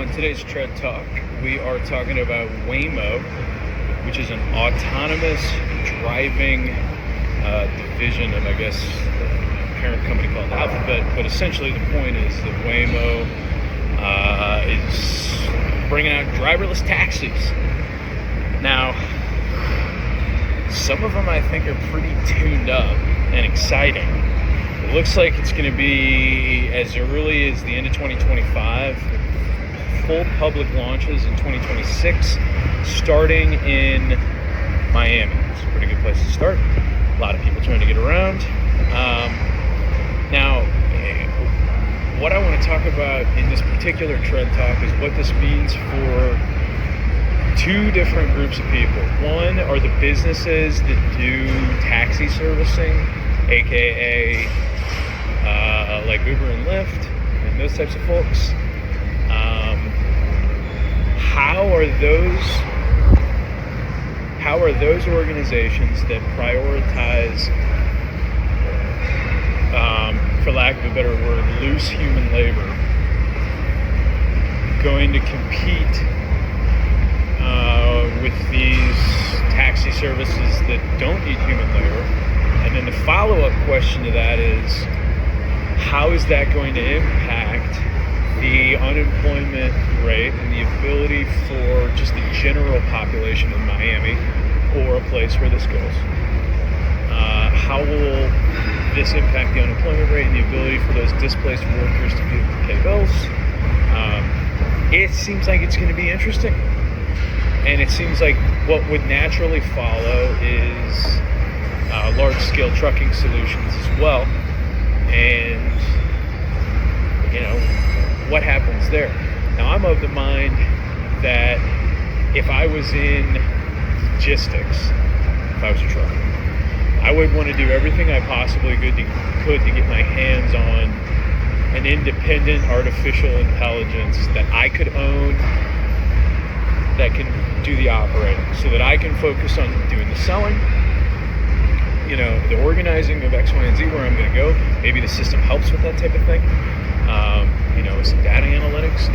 on today's Tread Talk, we are talking about Waymo, which is an autonomous driving division of, I guess, a parent company called Alphabet. But essentially the point is that Waymo is bringing out driverless taxis. Now, some of them I think are pretty tuned up and exciting. It looks like it's going to be as early as the end of 2025, full public launches in 2026, starting in Miami. It's a pretty good place to start. A lot of people trying to get around. Now, what I want to talk about in this particular Tread Talk is what this means for two different groups of people. One are the businesses that do taxi servicing, aka like Uber and Lyft and those types of folks. How are those organizations that prioritize, for lack of a better word, loose human labor, going to compete with these taxi services that don't need human labor? And then the follow-up question to that is, how is that going to impact the unemployment rate and the ability for just the general population of Miami, or a place where this goes? How will this impact the unemployment rate and the ability for those displaced workers to be able to pay bills? It seems like it's going to be interesting. And it seems like what would naturally follow is large-scale trucking solutions as well. And, what happens there? Now, I'm of the mind that if I was in logistics, if I was a trucker, I would want to do everything I possibly could to get my hands on an independent artificial intelligence that I could own, that can do the operating, so that I can focus on doing the selling, the organizing of X, Y, and Z, where I'm going to go. Maybe the system helps with that type of thing, with some data analytics.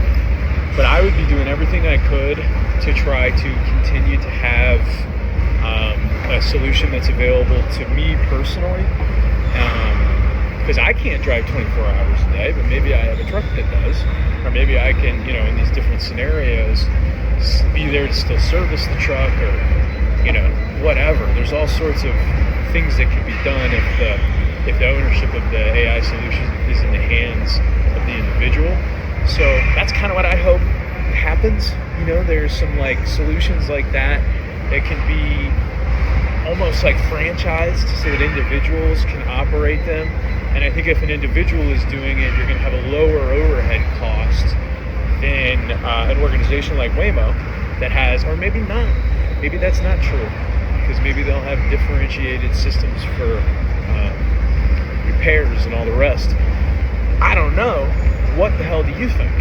But I would be doing everything I could to try to continue to have a solution that's available to me personally, because I can't drive 24 hours a day, but maybe I have a truck that does, or maybe I can, in these different scenarios, be there to still service the truck, or whatever. There's all sorts of things that can be done if the ownership of the AI solution is in the hands of the individual. So that's kind of what I hope happens. There's some solutions like that can be almost like franchised, so that individuals can operate them. And I think if an individual is doing it, you're going to have a lower overhead cost than an organization like Waymo that has, or maybe not. Maybe that's not true, because maybe they'll have differentiated systems for repairs and all the rest. I don't know. What the hell do you think?